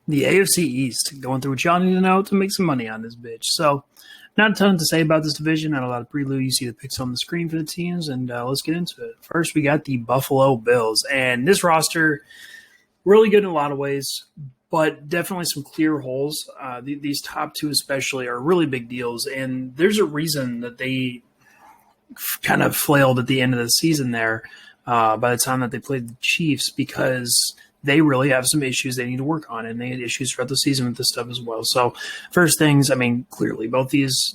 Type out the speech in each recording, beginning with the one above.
The AFC East going through what y'all need to know to make some money on this bitch. So, not a ton to say about this division. Not a lot of prelude. You see the picks on the screen for the teams, and let's get into it. First, we got the Buffalo Bills, and this roster really good in a lot of ways, but definitely some clear holes. These top two, especially, are really big deals, and there's a reason that they kind of flailed at the end of the season there. By the time that they played the Chiefs, because they really have some issues they need to work on, and they had issues throughout the season with this stuff as well. So, first things, I mean, clearly both these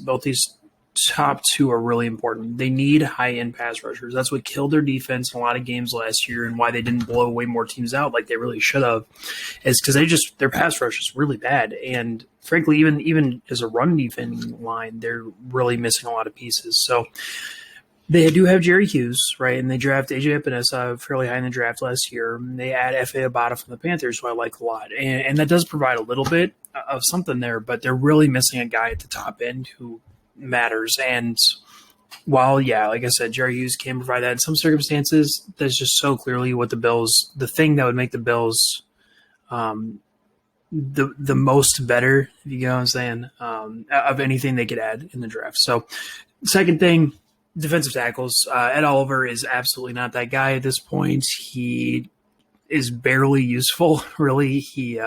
top two are really important. They need high-end pass rushers. That's what killed their defense in a lot of games last year, and why they didn't blow way more teams out like they really should have, is because their pass rush is really bad. And frankly, even as a run defending line, they're really missing a lot of pieces. So they do have Jerry Hughes, right? And they draft AJ Epinesa fairly high in the draft last year. They add F.A. Abada from the Panthers, who I like a lot. And that does provide a little bit of something there, but they're really missing a guy at the top end who matters. And while, yeah, like I said, Jerry Hughes can provide that in some circumstances, that's just so clearly what the thing that would make the Bills the most better, if you get what I'm saying, of anything they could add in the draft. So, second thing, defensive tackles. Ed Oliver is absolutely not that guy at this point. He is barely useful, really. He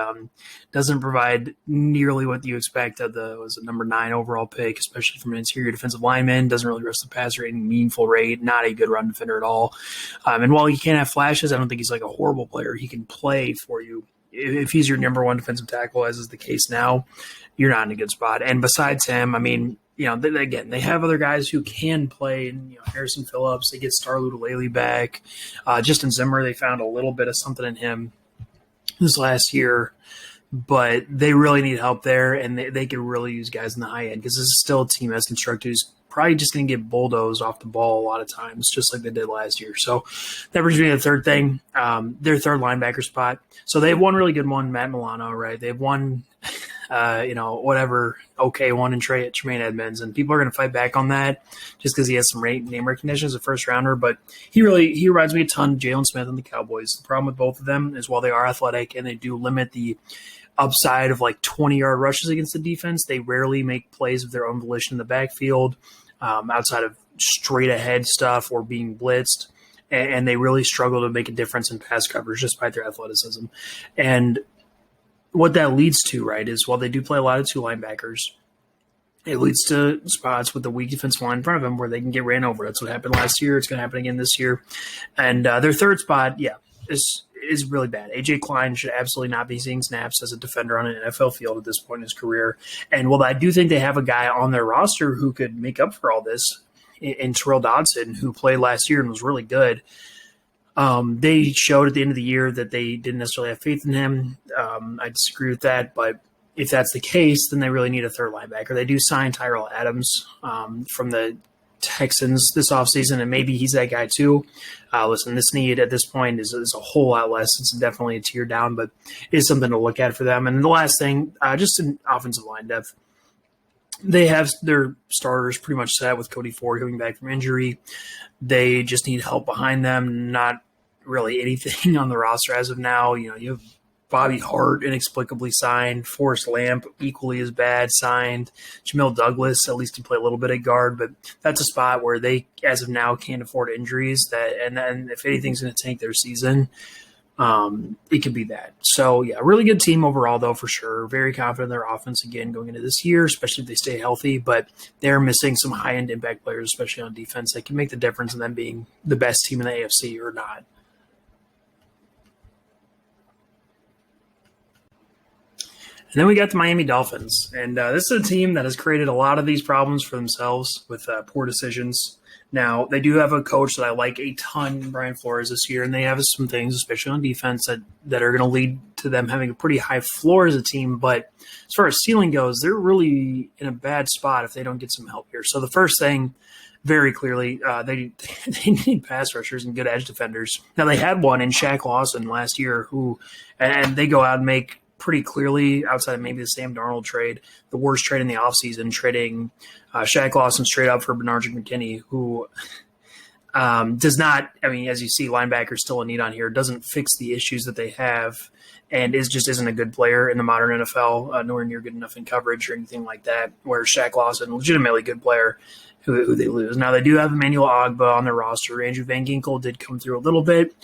doesn't provide nearly what you expect of the number 9 overall pick, especially from an interior defensive lineman. Doesn't really rush the passer at any meaningful rate. Not a good run defender at all. And while he can't have flashes, I don't think he's like a horrible player. He can play for you. If he's your number 1 defensive tackle, as is the case now, you're not in a good spot. And besides him, I mean, they have other guys who can play. And, Harrison Phillips, they get Star Lutulele back. Justin Zimmer, they found a little bit of something in him this last year. But they really need help there, and they could really use guys in the high end, because this is still a team that's constructed who's probably just going to get bulldozed off the ball a lot of times, just like they did last year. So that brings me to the third thing, their third linebacker spot. So they have one really good one, Matt Milano, right? They have one – one in Tremaine Edmonds, and people are going to fight back on that just because he has some name recognition as a first rounder. But he reminds me a ton of Jalen Smith and the Cowboys. The problem with both of them is while they are athletic and they do limit the upside of like 20-yard rushes against the defense, they rarely make plays of their own volition in the backfield outside of straight ahead stuff or being blitzed. And they really struggle to make a difference in pass coverage despite their athleticism. And what that leads to, right, is while they do play a lot of two linebackers, it leads to spots with the weak defensive line in front of them where they can get ran over. That's what happened last year. It's going to happen again this year. And their third spot, is really bad. A.J. Klein should absolutely not be seeing snaps as a defender on an NFL field at this point in his career. And while I do think they have a guy on their roster who could make up for all this in Terrell Dodson, who played last year and was really good, they showed at the end of the year that they didn't necessarily have faith in him. I disagree with that, but if that's the case, then they really need a third linebacker. They do sign Tyrell Adams from the Texans this offseason, and maybe he's that guy too. Listen, this need at this point is a whole lot less. It's definitely a tier down, but it's something to look at for them. And the last thing, just in offensive line depth, they have their starters pretty much set with Cody Ford coming back from injury. They just need help behind them. Not really anything on the roster as of now. You have Bobby Hart inexplicably signed. Forrest Lamp equally as bad signed. Jamil Douglas at least can play a little bit at guard, but that's a spot where they, as of now, can't afford injuries. And then if anything's going to tank their season, it could be that. So, yeah, really good team overall, though, for sure. Very confident in their offense again going into this year, especially if they stay healthy. But they're missing some high-end impact players, especially on defense, that can make the difference in them being the best team in the AFC or not. And then we got the Miami Dolphins. And this is a team that has created a lot of these problems for themselves with poor decisions. Now, they do have a coach that I like a ton, Brian Flores, this year, and they have some things, especially on defense, that are going to lead to them having a pretty high floor as a team. But as far as ceiling goes, they're really in a bad spot if they don't get some help here. So the first thing, very clearly, they need pass rushers and good edge defenders. Now, they had one in Shaq Lawson last year, and they go out and make pretty clearly, outside of maybe the Sam Darnold trade, the worst trade in the offseason, trading Shaq Lawson straight up for Bernard McKinney, who does not, I mean, as you see, linebackers still a need on here, doesn't fix the issues that they have. and just isn't a good player in the modern NFL, nowhere near good enough in coverage or anything like that. Whereas Shaq Lawson, legitimately good player, who they lose. Now they do have Emmanuel Ogbah on their roster. Andrew Van Ginkel did come through a little bit,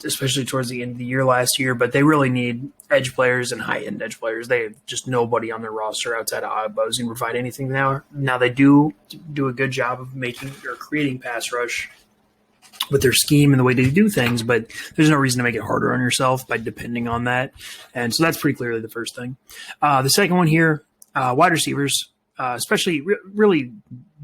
especially towards the end of the year last year, but they really need edge players and high-end edge players. They have just nobody on their roster outside of Ogbah who's going to provide anything now. Now they do a good job of making or creating pass rush with their scheme and the way they do things, but there's no reason to make it harder on yourself by depending on that. And so that's pretty clearly the first thing. The second one here, wide receivers, especially really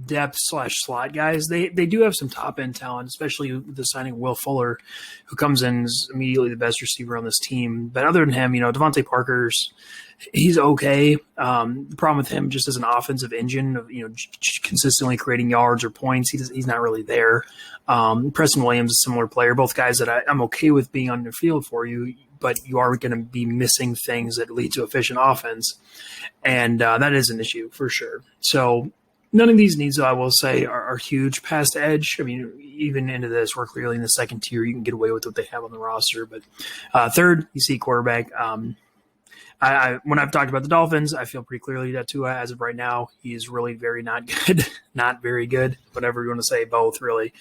depth / slot guys. They do have some top end talent, especially with the signing of Will Fuller, who comes in as immediately the best receiver on this team. But other than him, Devontae Parker's, he's okay. The problem with him, just as an offensive engine of consistently creating yards or points, he's not really there. Preston Williams is a similar player. Both guys that I'm okay with being on the field for you, but you are going to be missing things that lead to efficient offense, and that is an issue for sure. So none of these needs, I will say, are huge past edge. I mean, even into this, we're clearly in the second tier. You can get away with what they have on the roster. But third, you see quarterback. When I've talked about the Dolphins, I feel pretty clearly that Tua, as of right now, he is really very not good, not very good, whatever you want to say, both really.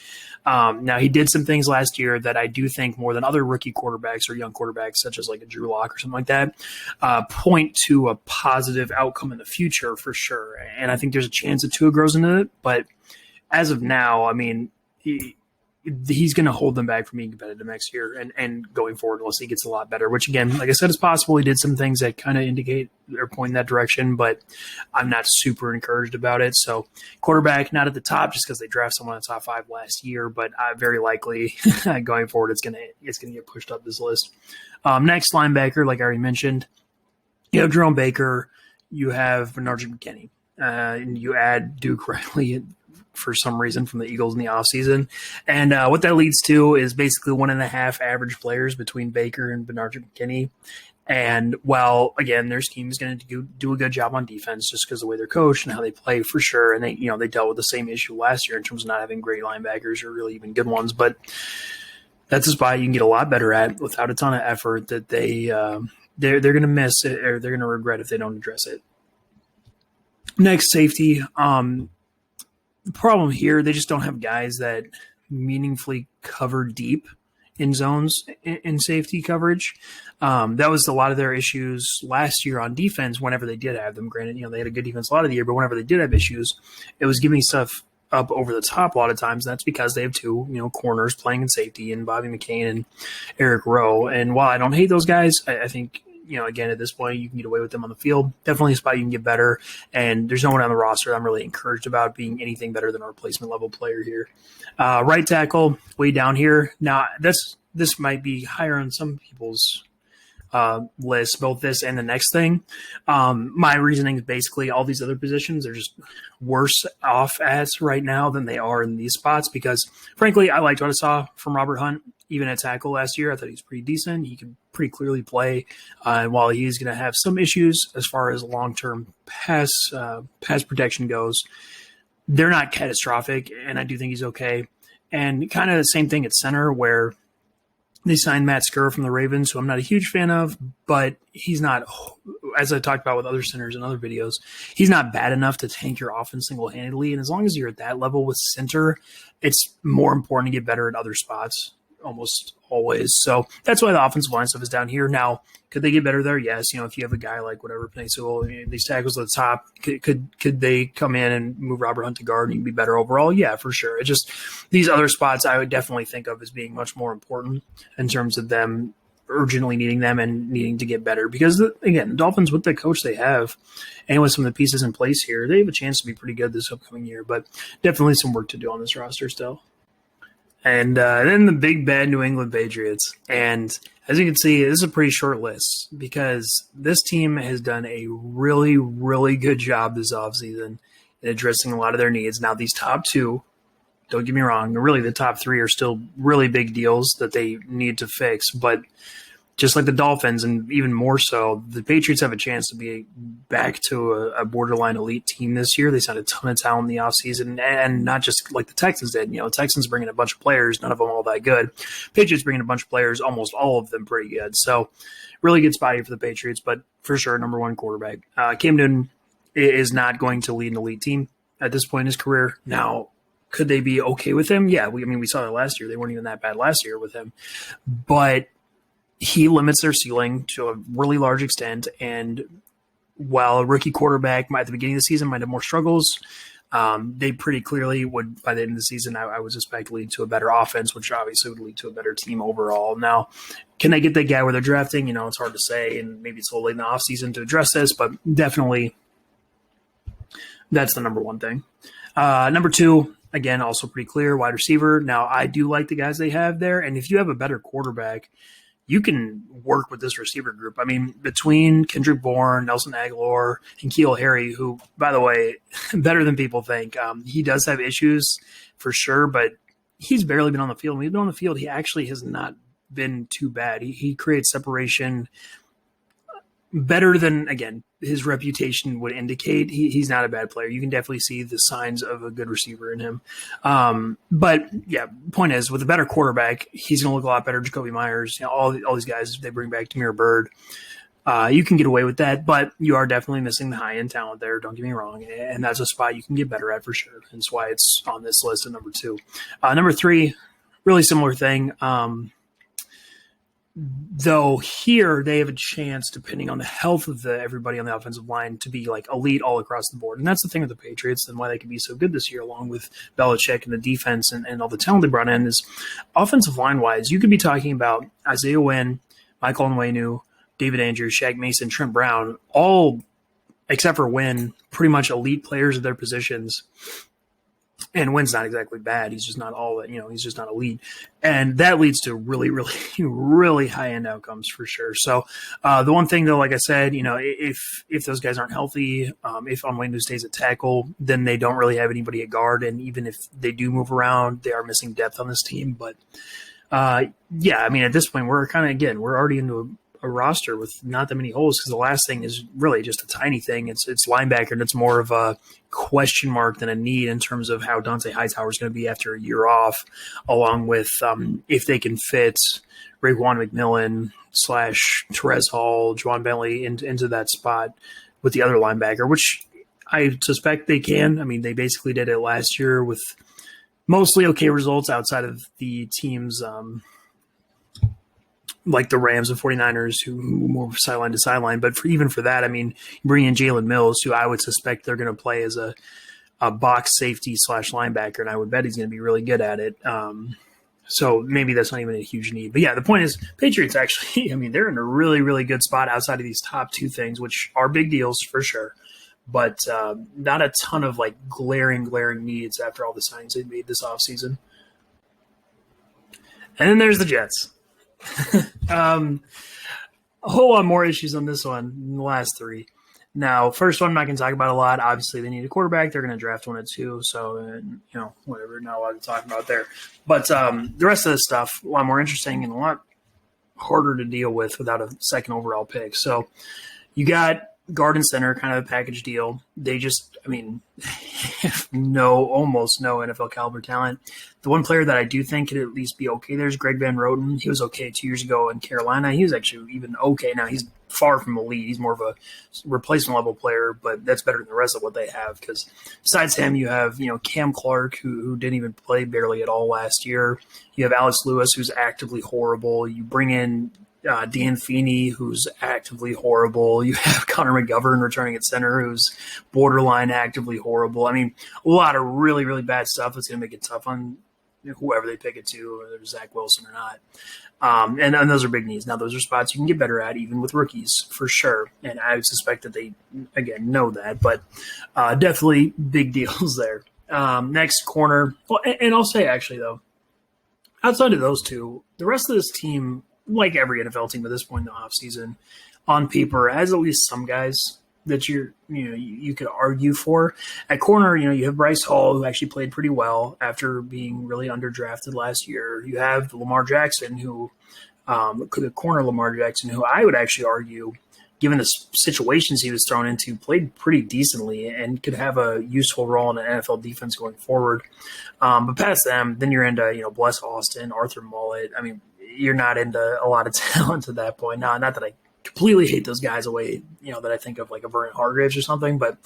Now, he did some things last year that I do think more than other rookie quarterbacks or young quarterbacks, such as like a Drew Lock or something like that, point to a positive outcome in the future for sure. And I think there's a chance that Tua grows into it. But as of now, I mean, he's going to hold them back from being competitive next year and going forward unless he gets a lot better, which again, like I said, is possible. He did some things that kind of indicate or point in that direction, but I'm not super encouraged about it. So quarterback, not at the top just because they draft someone in the top 5 last year, but very likely going forward, it's going to get pushed up this list. Next, linebacker, like I already mentioned, you have Jerome Baker, you have Bernard McKinney, and you add Duke Riley for some reason from the Eagles in the offseason. And what that leads to is basically 1.5 average players between Baker and Bernard McKinney. And while, again, their scheme is going to do a good job on defense just because of the way they're coached and how they play for sure. And they dealt with the same issue last year in terms of not having great linebackers or really even good ones. But that's a spot you can get a lot better at without a ton of effort that they're going to miss it, or they're going to regret if they don't address it. Next, safety. The problem here, they just don't have guys that meaningfully cover deep in zones in safety coverage. That was a lot of their issues last year on defense whenever they did have them. Granted, they had a good defense a lot of the year, but whenever they did have issues, it was giving stuff up over the top a lot of times. That's because they have two, corners playing in safety, and Bobby McCain and Eric Rowe. And while I don't hate those guys, I think again, at this point, you can get away with them on the field. Definitely a spot you can get better. And there's no one on the roster I'm really encouraged about being anything better than a replacement level player here. Right tackle, way down here. Now, this might be higher on some people's list, both this and the next thing. My reasoning is basically all these other positions are just worse off as right now than they are in these spots because, frankly, I liked what I saw from Robert Hunt. Even at tackle last year, I thought he was pretty decent. He could pretty clearly play. And while he's going to have some issues as far as long-term pass protection goes, they're not catastrophic, and I do think he's okay. And kind of the same thing at center where they signed Matt Skura from the Ravens, who I'm not a huge fan of, but he's not, as I talked about with other centers in other videos, he's not bad enough to tank your offense single-handedly. And as long as you're at that level with center, it's more important to get better at other spots. Almost always. So that's why the offensive line stuff is down here. Now, could they get better there? Yes. If you have a guy like whatever Penei Sewell, these tackles at the top, could they come in and move Robert Hunt to guard and you can be better overall? Yeah, for sure. It's just these other spots I would definitely think of as being much more important in terms of them urgently needing them and needing to get better. Because, again, the Dolphins, with the coach they have and with some of the pieces in place here, they have a chance to be pretty good this upcoming year. But definitely some work to do on this roster still. And then the big bad New England Patriots. And as you can see, this is a pretty short list because this team has done a really, really good job this offseason in addressing a lot of their needs. Now, these top two, don't get me wrong, really the top three are still really big deals that they need to fix. But just like the Dolphins, and even more so, the Patriots have a chance to be back to a borderline elite team this year. They signed a ton of talent in the offseason, and not just like the Texans did. You know, Texans bringing a bunch of players, none of them all that good. Patriots bringing a bunch of players, almost all of them pretty good. So really good spot here for the Patriots, but for sure, number one quarterback. Cam Newton is not going to lead an elite team at this point in his career. Now, could they be okay with him? Yeah, we saw that last year. They weren't even that bad last year with him. But he limits their ceiling to a really large extent. And while a rookie quarterback at the beginning of the season might have more struggles, they pretty clearly would, by the end of the season, I would suspect, lead to a better offense, which obviously would lead to a better team overall. Now, can they get that guy where they're drafting? You know, it's hard to say, and maybe it's a little late in the offseason to address this, but definitely that's the number one thing. Number two, again, also pretty clear, wide receiver. Now, I do like the guys they have there, and if you have a better quarterback, you can work with this receiver group. I mean, between Kendrick Bourne, Nelson Aguilar, and Keel Harry, who, by the way, better than people think. He does have issues for sure, but he's barely been on the field. When he's been on the field, he actually has not been too bad. He creates separation better than, again, his reputation would indicate. He's not a bad player. You can definitely see the signs of a good receiver in him. But yeah, point is, with a better quarterback, he's going to look a lot better. Jacoby Myers, you know, all these guys, they bring back Demir Bird. You can get away with that, but you are definitely missing the high-end talent there. Don't get me wrong. And that's a spot you can get better at for sure. That's why it's on this list at number two. Number three, really similar thing. Though here they have a chance, depending on the health of everybody on the offensive line, to be like elite all across the board. And that's the thing with the Patriots and why they can be so good this year, along with Belichick and the defense and all the talent they brought in, is offensive line-wise, you could be talking about Isaiah Wynn, Michael Onwenu, David Andrews, Shaq Mason, Trent Brown, all, except for Wynn, pretty much elite players at their positions. And Wynn's not exactly bad. He's just not he's just not elite. And that leads to really, really, really high-end outcomes for sure. So the one thing, though, like I said, you know, if those guys aren't healthy, if Onwenu stays at tackle, then they don't really have anybody at guard. And even if they do move around, they are missing depth on this team. But, yeah, I mean, at this point, we're already into a roster with not that many holes, because the last thing is really just a tiny thing. It's linebacker, and it's more of a question mark than a need in terms of how Dante Hightower is going to be after a year off, along with if they can fit Raekwon McMillan / Terez Hall, Juwan Bentley into that spot with the other linebacker, which I suspect they can. I mean, they basically did it last year with mostly okay results outside of the teams like the Rams and 49ers, who move sideline to sideline. But even for that, I mean, bring in Jalen Mills, who I would suspect they're going to play as a box safety / linebacker, and I would bet he's going to be really good at it. So maybe that's not even a huge need. But yeah, the point is, Patriots actually, I mean, they're in a really, really good spot outside of these top two things, which are big deals for sure. But not a ton of like glaring needs after all the signings they made this offseason. And then there's the Jets. A whole lot more issues on this one than the last three. Now, first one I'm not going to talk about a lot. Obviously, they need a quarterback. They're going to draft one at 2, so whatever. Not a lot to talk about there. But the rest of this stuff, a lot more interesting and a lot harder to deal with without a second overall pick. So you got guard and center, kind of a package deal. They just, I mean, almost no NFL caliber talent. The one player that I do think could at least be okay there is Greg Van Roten. He was okay 2 years ago in Carolina. He was actually even okay. Now he's far from elite. He's more of a replacement level player, but that's better than the rest of what they have, because besides him, you have, Cam Clark, who didn't even play barely at all last year. You have Alex Lewis, who's actively horrible. You bring in Dan Feeney, who's actively horrible. You have Connor McGovern returning at center, who's borderline actively horrible. I mean, a lot of really, really bad stuff that's going to make it tough on whoever they pick it to, whether it's Zach Wilson or not. And those are big needs. Now, those are spots you can get better at, even with rookies, for sure. And I suspect that they, again, know that. But definitely big deals there. Next, corner. Well, and I'll say, actually, though, outside of those two, the rest of this team, like every NFL team at this point in the offseason, on paper, has at least some guys that you could argue for. At corner, you have Bryce Hall, who actually played pretty well after being really underdrafted last year. You have Lamar Jackson, who The corner Lamar Jackson, who I would actually argue, given the situations he was thrown into, played pretty decently and could have a useful role in an NFL defense going forward. But past them, then you're into, Bless Austin, Arthur Mullet. I mean, you're not into a lot of talent at that point. Not that I completely hate those guys away, that I think of like a Vernon Hargreaves or something, but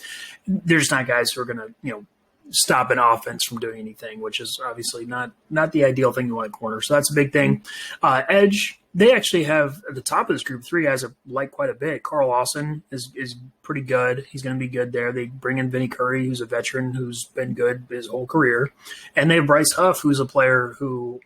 they're just not guys who are going to, stop an offense from doing anything, which is obviously not the ideal thing you want at corner. So that's a big thing. Edge, they actually have at the top of this group 3 guys I like quite a bit. Carl Lawson is pretty good. He's going to be good there. They bring in Vinny Curry, who's a veteran who's been good his whole career. And they have Bryce Huff, who's a player who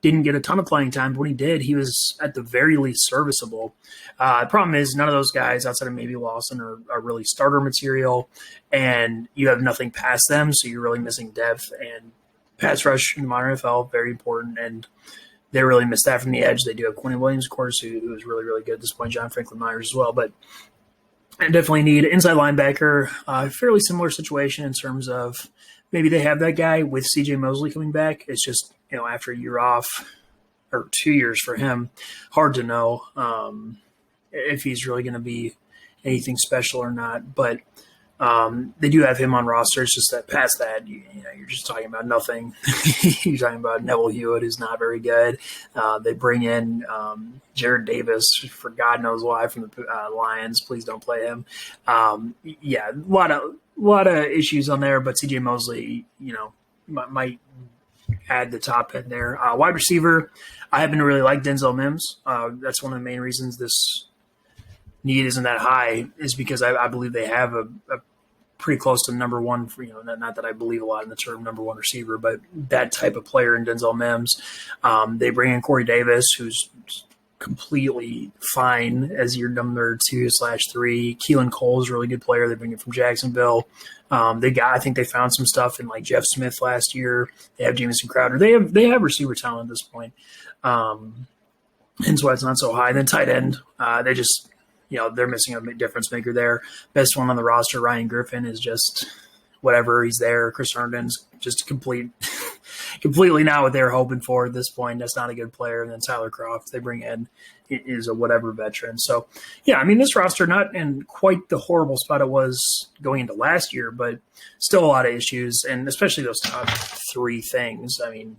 didn't get a ton of playing time, but when he did, he was at the very least serviceable. The problem is none of those guys outside of maybe Lawson are really starter material, and you have nothing past them, so you're really missing depth. And pass rush in the modern NFL, very important, and they really missed that from the edge. They do have Quentin Williams, of course, who is really, really good at this point, John Franklin Myers as well, but I definitely need inside linebacker. Fairly similar situation in terms of maybe they have that guy with C.J. Mosley coming back. It's just, after a year off or 2 years for him, hard to know if he's really going to be anything special or not. But they do have him on roster. It's just that past that, you're just talking about nothing. You're talking about Neville Hewitt, who's not very good. They bring in Jared Davis for God knows why from the Lions. Please don't play him. A lot of issues on there, but C.J. Mosley, might add the top end there. Wide receiver, I happen to really like Denzel Mims. That's one of the main reasons this need isn't that high, is because I believe they have a pretty close to number one, not that I believe a lot in the term number one receiver, but that type of player in Denzel Mims. They bring in Corey Davis, who's completely fine as your number 2/3. Keelan Cole is a really good player. They bring it from Jacksonville. I think they found some stuff in like Jeff Smith last year. They have Jamison Crowder. They have receiver talent at this point. And so it's not so high. And then tight end, they just, they're missing a difference maker there. Best one on the roster, Ryan Griffin, is just whatever. He's there. Chris Herndon's just completely not what they were hoping for at this point. That's not a good player. And then Tyler Kroft, they bring in, is a whatever veteran. So, this roster not in quite the horrible spot it was going into last year, but still a lot of issues, and especially those top 3 things. I mean,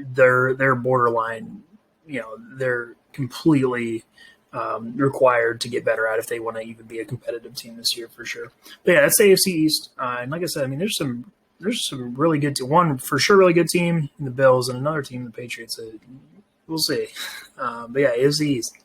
they're borderline. They're completely required to get better at if they want to even be a competitive team this year for sure. But that's the AFC East, and like I said, I mean, there's some really good one for sure, really good team in the Bills, and another team, the Patriots. We'll see. But AFC East.